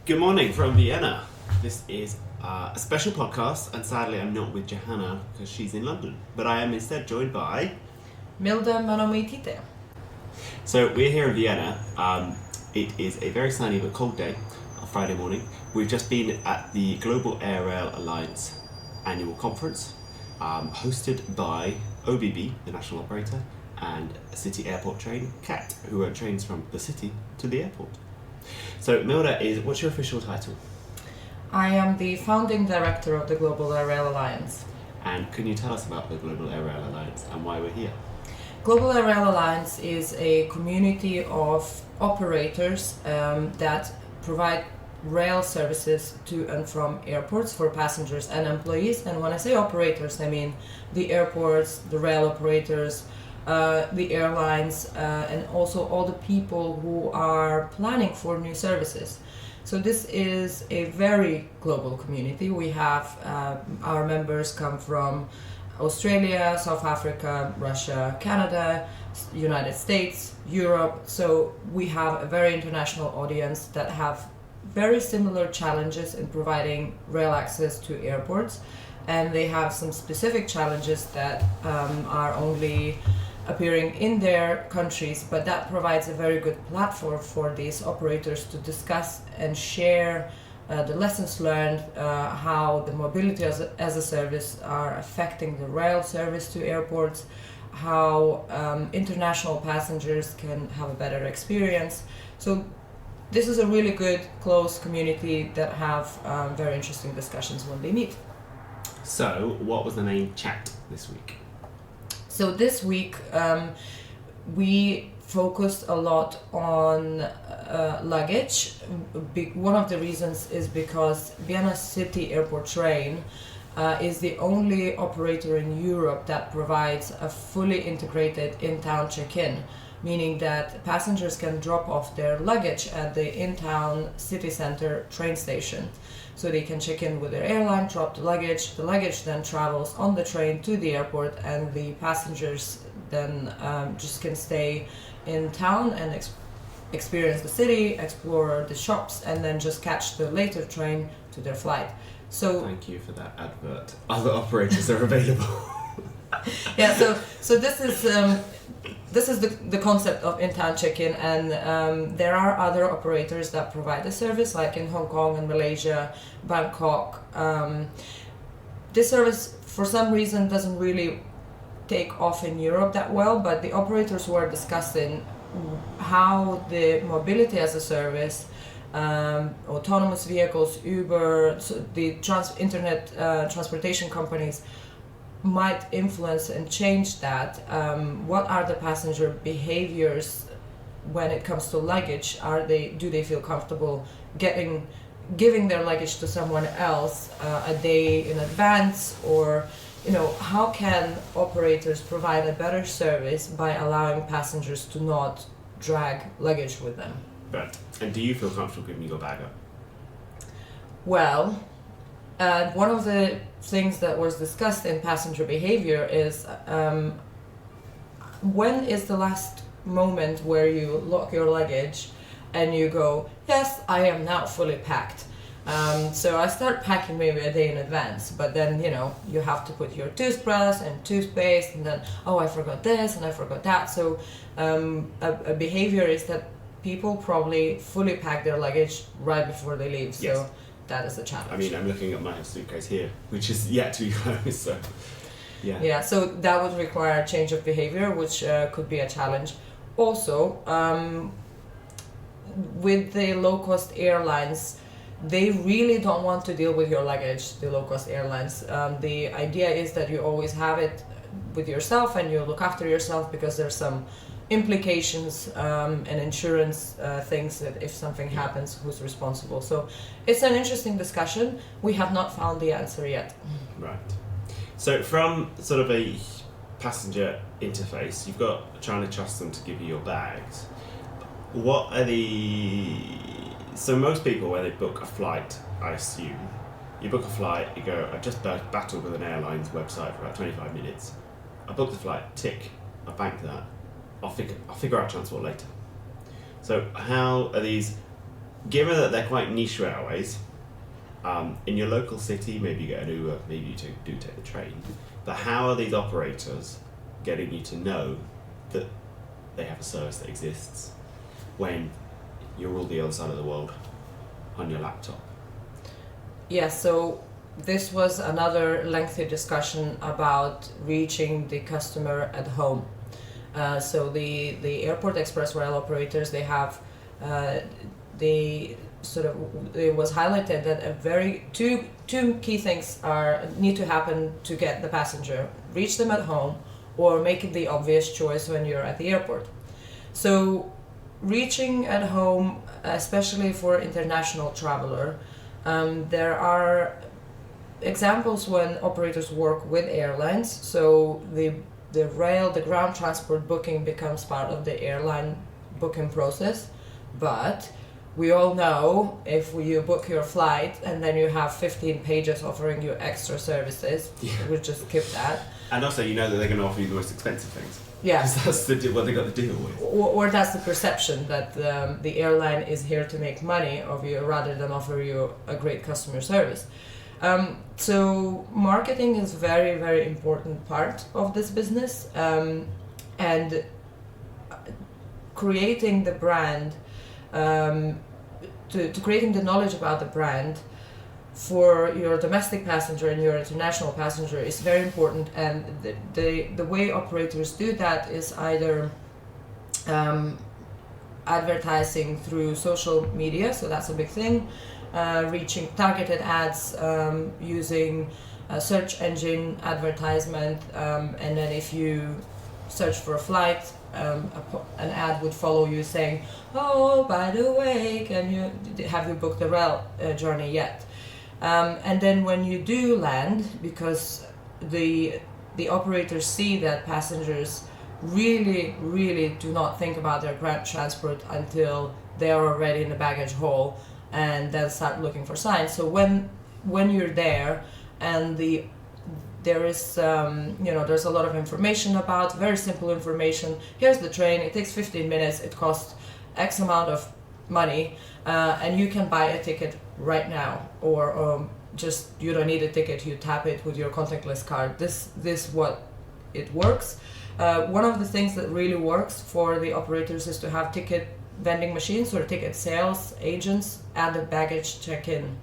Good morning from Vienna. This is a special podcast, and sadly I'm not with Johanna because she's in London, but I am instead joined by... Milda Manomaityte. So we're here in Vienna. It is a very sunny but cold day, a Friday morning. We've just been at the Global AirRail Alliance annual conference, hosted by OBB, the national operator, and City Airport Train, CAT, who run trains from the city to the airport. So Milda, what's your official title? I am the founding director of the Global AirRail Alliance. And can you tell us about the Global AirRail Alliance and why we're here? Global AirRail Alliance is a community of operators that provide rail services to and from airports for passengers and employees. And when I say operators, I mean the airports, the rail operators, the airlines, and also all the people who are planning for new services. So this is a very global community. We have our members come from Australia, South Africa, Russia, Canada, United States, Europe. So we have a very international audience that have very similar challenges in providing rail access to airports, and they have some specific challenges that are only appearing in their countries, but that provides a very good platform for these operators to discuss and share the lessons learned, how the mobility as a service are affecting the rail service to airports, how international passengers can have a better experience. So this is a really good, close community that have very interesting discussions when they meet. So, what was the main chat this week? So this week we focused a lot on luggage. One of the reasons is because Vienna City Airport Train is the only operator in Europe that provides a fully integrated in-town check-in, meaning that passengers can drop off their luggage at the in-town city center train station. So they can check in with their airline, drop the luggage then travels on the train to the airport, and the passengers then just can stay in town and experience the city, explore the shops, and then just catch the later train to their flight. So thank you for that advert. Other operators are available. Yeah, so this is the concept of in-town check-in, and there are other operators that provide the service, like in Hong Kong and Malaysia, Bangkok. This service, for some reason, doesn't really take off in Europe that well, but the operators were discussing how the mobility as a service, autonomous vehicles, Uber, so the internet transportation companies might influence and change that. What are the passenger behaviors when it comes to luggage? Do they feel comfortable giving their luggage to someone else a day in advance, or how can operators provide a better service by allowing passengers to not drag luggage with them? Right. And do you feel comfortable giving your bag up? Well, one of the things that was discussed in passenger behavior is when is the last moment where you lock your luggage and you go, yes, I am now fully packed. So I start packing maybe a day in advance, but then you have to put your toothbrush and toothpaste, and then I forgot this and I forgot that. So a behavior is that people probably fully pack their luggage right before they leave. So yes. That is a challenge. I mean, I'm looking at my suitcase here, which is yet to be closed, so yeah. Yeah, so that would require a change of behavior, which could be a challenge. Also, with the low-cost airlines, they really don't want to deal with your luggage, the low-cost airlines. The idea is that you always have it with yourself and you look after yourself, because there's some implications and insurance things that if something happens, who's responsible. So it's an interesting discussion. We have not found the answer yet. Right. So from sort of a passenger interface, you've got trying to trust them to give you your bags. What are so most people, when they book a flight, I assume, you book a flight, you go, I just battled with an airline's website for about 25 minutes. I booked the flight, tick, I banked that. I'll figure out transport later. So how are these given that they're quite niche railways, in your local city, maybe you get an Uber, maybe you do take the train, but how are these operators getting you to know that they have a service that exists when you're all the other side of the world on your laptop? Yeah, so this was another lengthy discussion about reaching the customer at home. So the airport express rail operators, they have it was highlighted that two key things need to happen to get the passenger: reach them at home, or make the obvious choice when you're at the airport. So reaching at home, especially for international traveler, there are examples when operators work with airlines. So the ground transport booking becomes part of the airline booking process, but we all know if you book your flight and then you have 15 pages offering you extra services, we just skip that. And also, you know that they're going to offer you the most expensive things. Yeah. Because that's what they got to deal with. Or that's the perception that the airline is here to make money of you rather than offer you a great customer service. So marketing is very, very important part of this business, and creating the brand, to creating the knowledge about the brand for your domestic passenger and your international passenger is very important. And the way operators do that is either advertising through social media, so that's a big thing. Reaching targeted ads, using search engine advertisement, and then if you search for a flight, an ad would follow you saying, "Oh, by the way, have you booked the rail journey yet?" And then when you do land, because the operators see that passengers really, really do not think about their ground transport until they are already in the baggage hall, and then start looking for signs. So when you're there and there is there's a lot of information about, very simple information. Here's the train, it takes 15 minutes, it costs X amount of money, and you can buy a ticket right now, or just you don't need a ticket, you tap it with your contactless card. This what it works. One of the things that really works for the operators is to have ticket vending machines or ticket sales agents at the baggage check-in,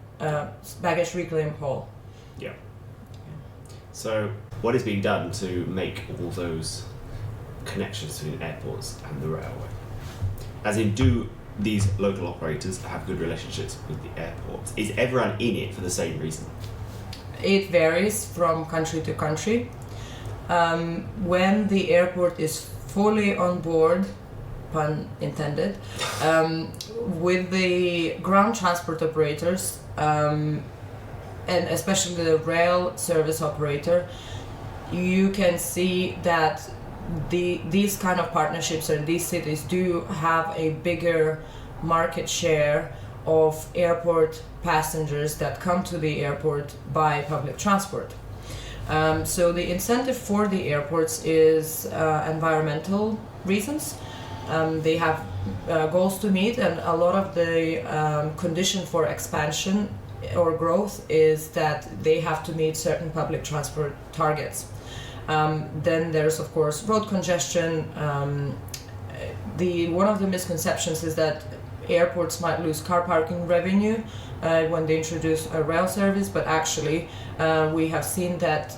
baggage reclaim hall. Yeah. So what is being done to make all those connections between airports and the railway? As in, do these local operators have good relationships with the airports? Is everyone in it for the same reason? It varies from country to country. When the airport is fully on board, pun intended, with the ground transport operators, and especially the rail service operator, you can see that these kind of partnerships and these cities do have a bigger market share of airport passengers that come to the airport by public transport. So the incentive for the airports is environmental reasons. They have goals to meet, and a lot of the condition for expansion or growth is that they have to meet certain public transport targets. Then there's of course road congestion. One of the misconceptions is that airports might lose car parking revenue when they introduce a rail service, but actually we have seen that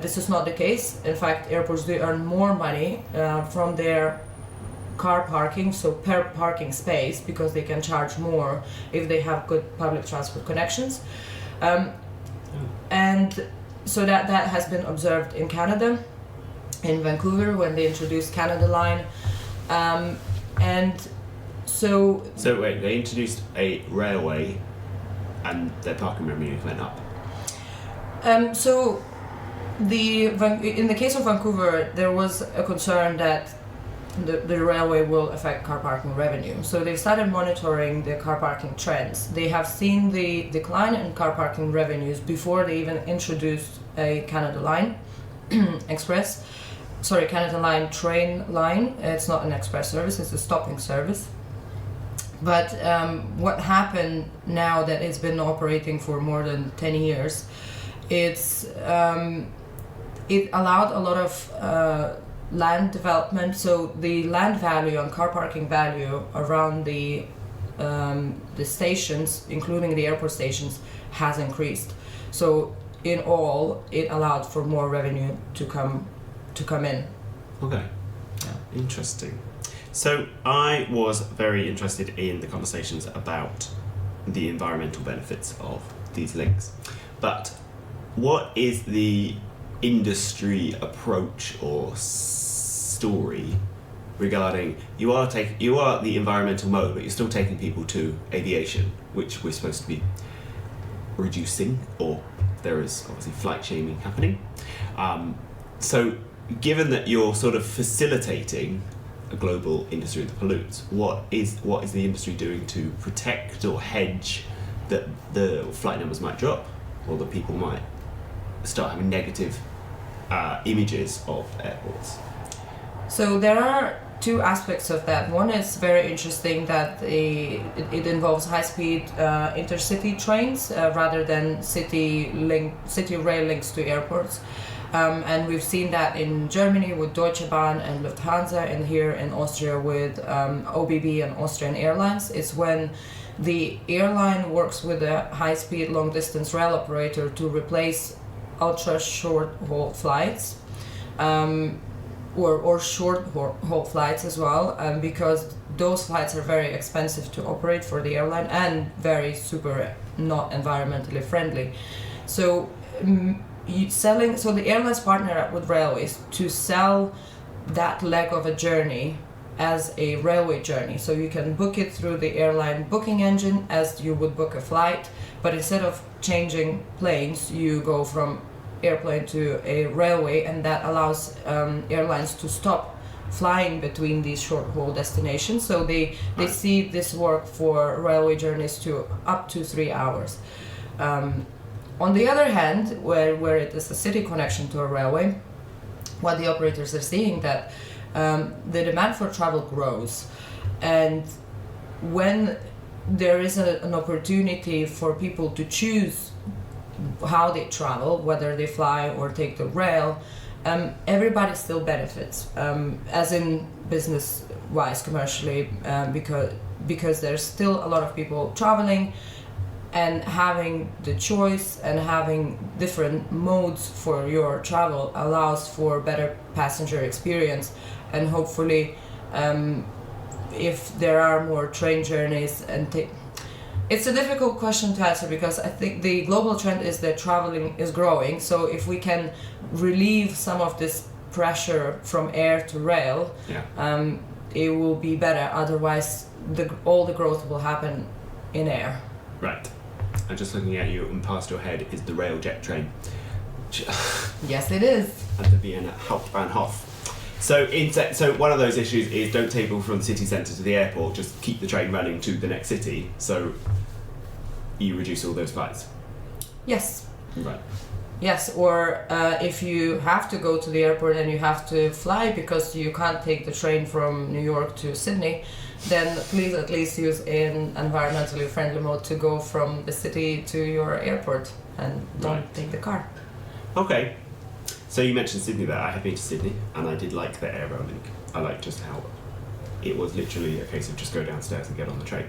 this is not the case. In fact, airports do earn more money from their car parking, so per parking space, because they can charge more if they have good public transport connections. And so that has been observed in Canada, in Vancouver, when they introduced Canada Line. And so wait, they introduced a railway and their parking revenue went up. So in the case of Vancouver, there was a concern that the railway will affect car parking revenue. So they started monitoring the car parking trends. They have seen the decline in car parking revenues before they even introduced a Canada Line Canada Line train line. It's not an express service, it's a stopping service. But what happened now that it's been operating for more than 10 years, it allowed a lot of land development. So the land value and car parking value around the stations, including the airport stations, has increased. So in all, it allowed for more revenue to come in. Okay. Yeah. Interesting. So I was very interested in the conversations about the environmental benefits of these links. But what is the industry approach or story regarding you are the environmental mode, but you're still taking people to aviation, which we're supposed to be reducing, or there is obviously flight shaming happening. So given that you're sort of facilitating a global industry that pollutes, what is the industry doing to protect or hedge that the flight numbers might drop, or that people might start having negative images of airports? So there are two aspects of that. One is very interesting, that it involves high-speed intercity trains rather than city rail links to airports. And we've seen that in Germany with Deutsche Bahn and Lufthansa, and here in Austria with OBB and Austrian Airlines. It's when the airline works with a high-speed long-distance rail operator to replace ultra-short-haul flights, or short-haul flights as well, because those flights are very expensive to operate for the airline and very super not environmentally friendly. So the airlines partner with railways to sell that leg of a journey as a railway journey. So you can book it through the airline booking engine as you would book a flight, but instead of changing planes, you go from airplane to a railway, and that allows airlines to stop flying between these short-haul destinations. So they see this work for railway journeys to up to 3 hours. On the other hand, where it is a city connection to a railway, what the operators are seeing that the demand for travel grows, and when there is an opportunity for people to choose how they travel, whether they fly or take the rail, everybody still benefits, as in business-wise, commercially, because there's still a lot of people traveling, and having the choice and having different modes for your travel allows for better passenger experience. And hopefully, if there are more train journeys it's a difficult question to answer, because I think the global trend is that traveling is growing. So if we can relieve some of this pressure from air to rail, it will be better. Otherwise, all the growth will happen in air. Right. And just looking at you and past your head is the railjet train. Yes, it is. At the Vienna Hauptbahnhof. So one of those issues is don't take people from the city centre to the airport, just keep the train running to the next city, so you reduce all those flights. Yes. Right. Yes, or if you have to go to the airport and you have to fly because you can't take the train from New York to Sydney, then please at least use an environmentally friendly mode to go from the city to your airport, and don't take the car. Okay. So you mentioned Sydney there. I have been to Sydney, and I did like the AirRail link. I liked just how it was literally a case of just go downstairs and get on the train,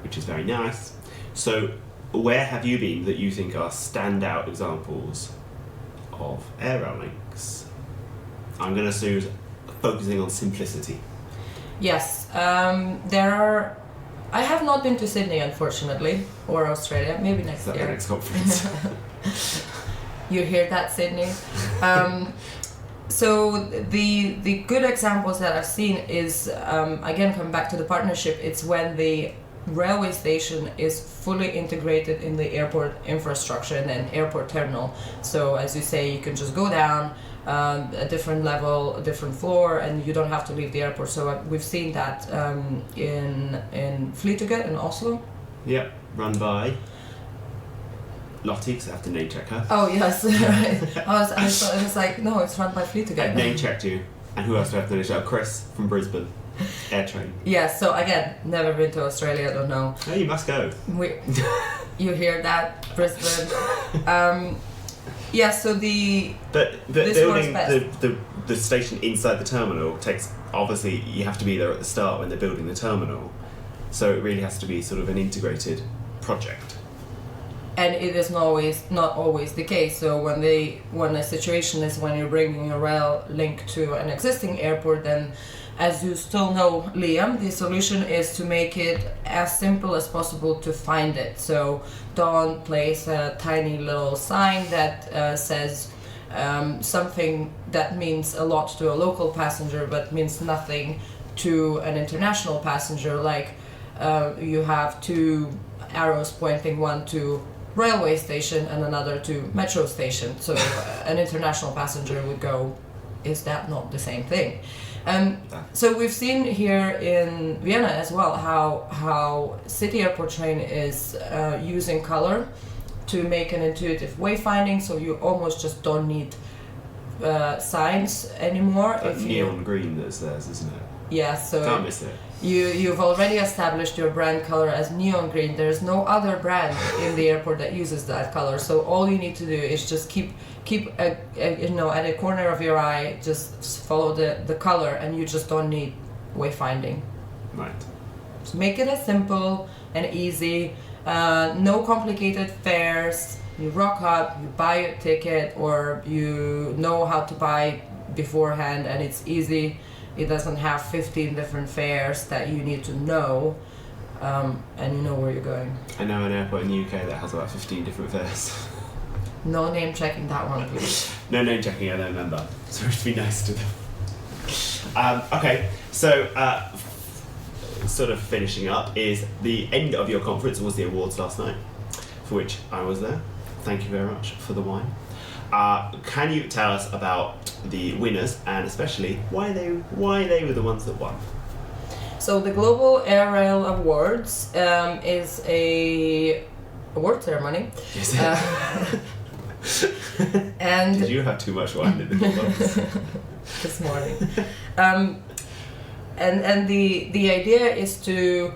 which is very nice. So where have you been that you think are standout examples of AirRail links? I'm going to assume focusing on simplicity. Yes, there are. I have not been to Sydney, unfortunately, or Australia. Maybe next year. The next conference. You hear that, Sydney? So the good examples that I've seen is, again, coming back to the partnership, it's when the railway station is fully integrated in the airport infrastructure and an airport terminal. So as you say, you can just go down a different level, a different floor, and you don't have to leave the airport. So we've seen that in Flytoget in Oslo. Yep, run by Lottie, because I have to name check her. Oh yes, right. I was like, no, it's run by Flytoget. I name checked you, and who else do I have to name check? Chris from Brisbane. Air train. Yeah, so again, never been to Australia, I don't know. Oh, you must go. You hear that, Brisbane? Yeah, so But this building works best. the station inside the terminal takes, obviously you have to be there at the start when they're building the terminal, so it really has to be sort of an integrated project. And it is not always the case. So when a situation is when you're bringing a rail link to an existing airport, then as you still know, Liam, the solution is to make it as simple as possible to find it. So don't place a tiny little sign that says something that means a lot to a local passenger but means nothing to an international passenger, like you have two arrows pointing, one to railway station and another to metro station. So an international passenger would go, is that not the same thing? So we've seen here in Vienna as well how city airport train is using color to make an intuitive wayfinding, so you almost just don't need signs anymore. That neon green that's theirs, isn't it? Yeah, so can't miss it. You've already established your brand color as neon green. There's no other brand in the airport that uses that color. So all you need to do is just keep at a corner of your eye, just follow the color, and you just don't need wayfinding. Right. So make it as simple and easy. No complicated fares. You rock up, you buy your ticket, or you know how to buy beforehand, and it's easy. It doesn't have 15 different fares that you need to know, and you know where you're going. I know an airport in the UK that has about 15 different fares. No name checking that one, please. No name checking, I don't remember. So just be nice to them. Okay, so sort of finishing up is the end of your conference was the awards last night, for which I was there. Thank you very much for the wine. Can you tell us about the winners and especially why they were the ones that won? So the Global AirRail Awards is a award ceremony. Is it? And did you have too much wine in the box? This morning. And the idea is to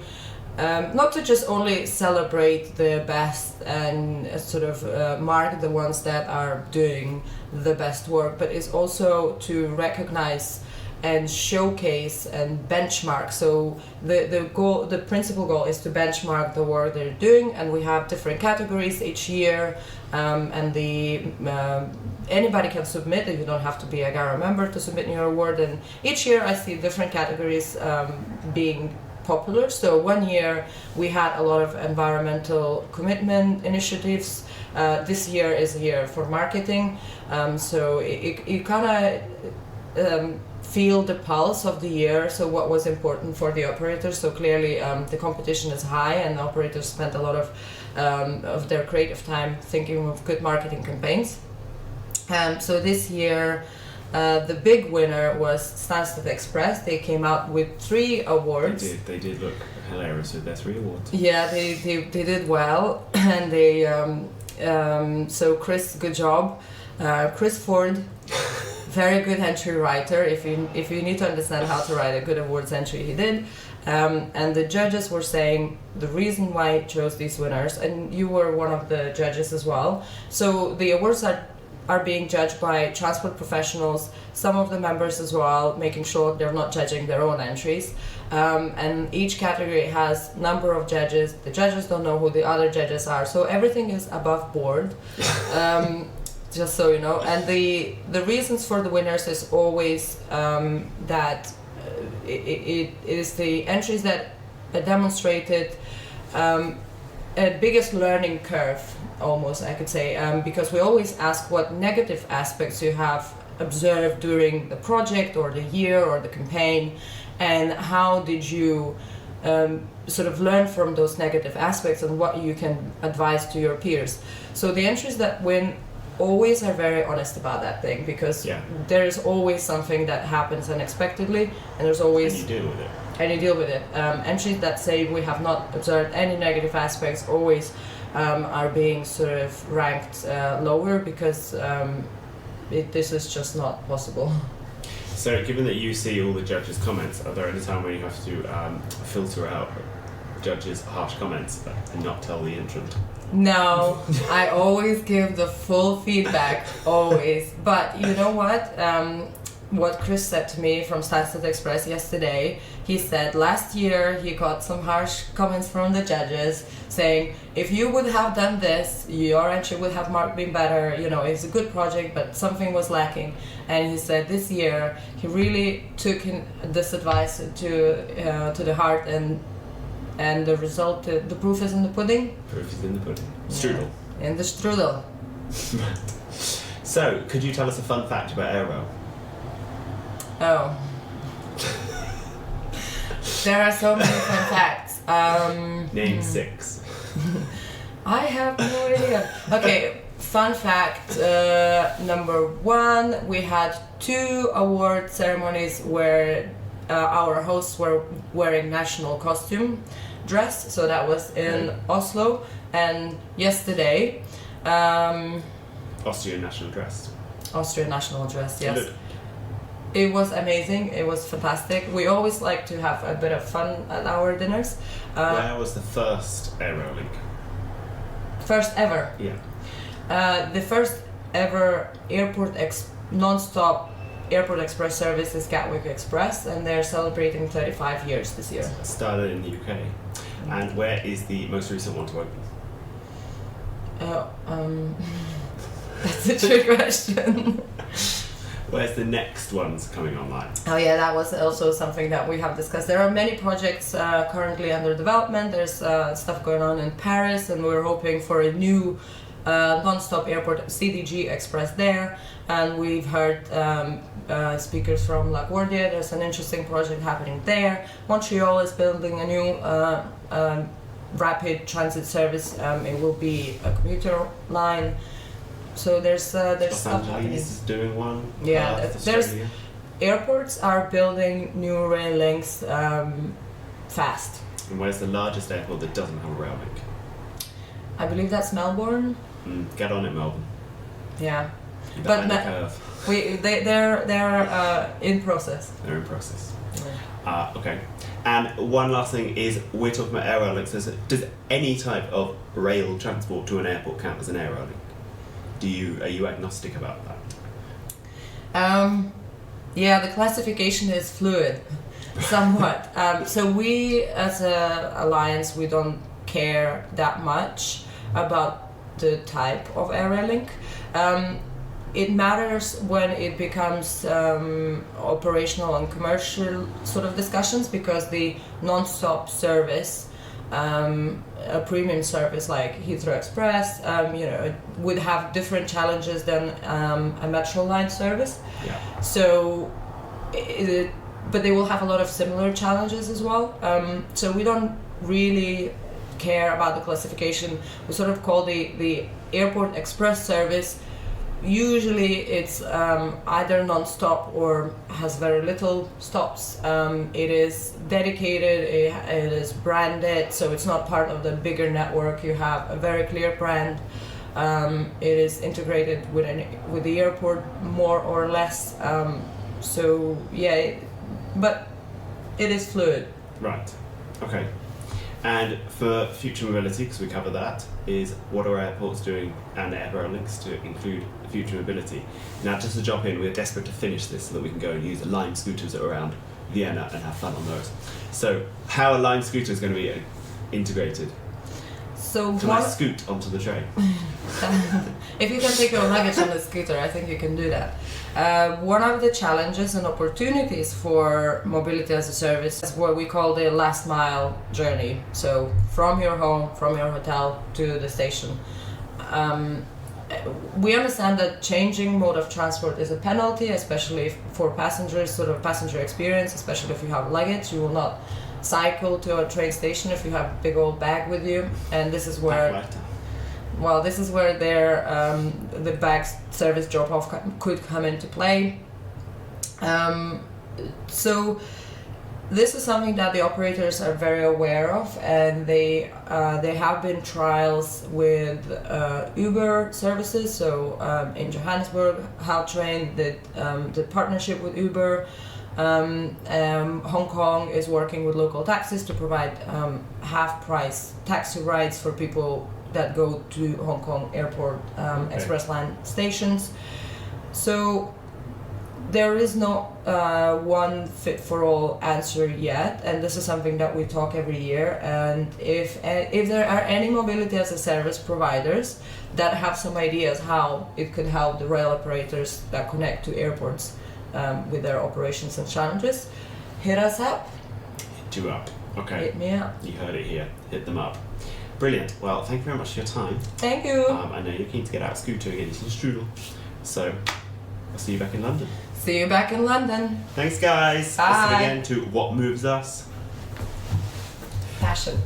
not to just only celebrate the best and sort of mark the ones that are doing the best work, but it's also to recognize and showcase and benchmark. So the principal goal is to benchmark the work they're doing, and we have different categories each year, and anybody can submit. You don't have to be a GARA member to submit your award, and each year I see different categories being popular. So one year we had a lot of environmental commitment initiatives. This year is a year for marketing, so you kind of feel the pulse of the year, so what was important for the operators. So clearly the competition is high, and the operators spent a lot of their creative time thinking of good marketing campaigns. So this year the big winner was Stansted Express. They came out with 3 awards. They did look hilarious with their 3 awards. Yeah, they did well, and they so Chris, good job. Chris Ford, very good entry writer. If you need to understand how to write a good awards entry, he did. And the judges were saying the reason why he chose these winners, and you were one of the judges as well. So the awards are being judged by transport professionals, some of the members as well, making sure they're not judging their own entries. And each category has number of judges. The judges don't know who the other judges are, so everything is above board. Just so you know. And the reasons for the winners is always that it is the entries that demonstrated a biggest learning curve, almost I could say, because we always ask what negative aspects you have observed during the project or the year or the campaign, and how did you sort of learn from those negative aspects and what you can advise to your peers. So the entries that win always are very honest about that thing, because there is always something that happens unexpectedly, and there's always and you deal with it. Entries that say we have not observed any negative aspects always are being sort of ranked lower, because this is just not possible. So, given that you see all the judges' comments, are there any time when you have to filter out judges' harsh comments and not tell the entrant? No, I always give the full feedback, always. But you know what Chris said to me from Stansted Express yesterday, he said last year he got some harsh comments from the judges saying, if you would have done this, your entry would have been better, it's a good project, but something was lacking. And he said this year he really took this advice to the heart, and the result, the proof is in the pudding. Proof is in the pudding. Strudel. Yeah, in the strudel. So, could you tell us a fun fact about AirRail? Oh. There are so many fun facts. Name 6. I have no idea. Okay, fun fact number 1, we had 2 award ceremonies where our hosts were wearing national costume dress, so that was in Oslo, and yesterday Austrian national dress. Austrian national dress, yes. Good. It was amazing, it was fantastic. We always like to have a bit of fun at our dinners. Where was the first AirRail link? First ever. Yeah. The first ever non-stop airport express service is Gatwick Express, and they're celebrating 35 years this year. It started in the UK. And where is the most recent one to open? That's a trick question. Where's the next ones coming online? Oh yeah, that was also something that we have discussed. There are many projects currently under development. There's stuff going on in Paris, and we're hoping for a new non-stop airport CDG Express there. And we've heard speakers from LaGuardia. There's an interesting project happening there. Montreal is building a new rapid transit service. It will be a commuter line. So there's stuff happening. is doing one. Yeah, there's airports are building new rail links fast. And where's the largest airport that doesn't have a rail link? I believe that's Melbourne. Get on it, Melbourne. Yeah, You're but behind the curve. they're in process. They're in process. Yeah. Okay. And one last thing is, we're talking about AirRail links. Does any type of rail transport to an airport count as an AirRail link? Are you agnostic about that? Yeah, the classification is fluid, somewhat. So we, as an alliance, we don't care that much about the type of AirRail link. It matters when it becomes operational and commercial sort of discussions, because the non-stop service, a premium service like Heathrow Express, would have different challenges than a metro line service. Yeah. So, but they will have a lot of similar challenges as well. So we don't really care about the classification. We sort of call the airport express service. Usually it's either non-stop or has very little stops. It is dedicated, it is branded, so it's not part of the bigger network. You have a very clear brand. It is integrated with the airport more or less. So yeah, but it is fluid. Right. Okay. And for future mobility, because we cover that, is what are airports doing and AirRail links to include future mobility? Now, just to jump in, we're desperate to finish this so that we can go and use Lime scooters around Vienna and have fun on those. So, how are Lime scooters going to be integrated? So Can I scoot onto the train? If you can take your luggage on the scooter, I think you can do that. One of the challenges and opportunities for mobility as a service is what we call the last mile journey. So from your home, from your hotel to the station. We understand that changing mode of transport is a penalty, especially for passengers, sort of passenger experience, especially if you have luggage. You will not cycle to a train station if you have a big old bag with you, and this is where the bag service drop-off could come into play. So this is something that the operators are very aware of, and they have been trials with Uber services. So in Johannesburg, Gautrain did the partnership with Uber. Hong Kong is working with local taxis to provide half-price taxi rides for people that go to Hong Kong airport express line stations. So there is no one fit-for-all answer yet, and this is something that we talk every year. And if there are any mobility as a service providers that have some ideas how it could help the rail operators that connect to airports with their operations and challenges, hit us up. Hit you up. Okay. Hit me up. You heard it here. Hit them up. Brilliant. Well, thank you very much for your time. Thank you. I know you're keen to get out scootering in some strudel. So, I'll see you back in London. See you back in London. Thanks, guys. Bye. Listen again to What Moves Us. Passion.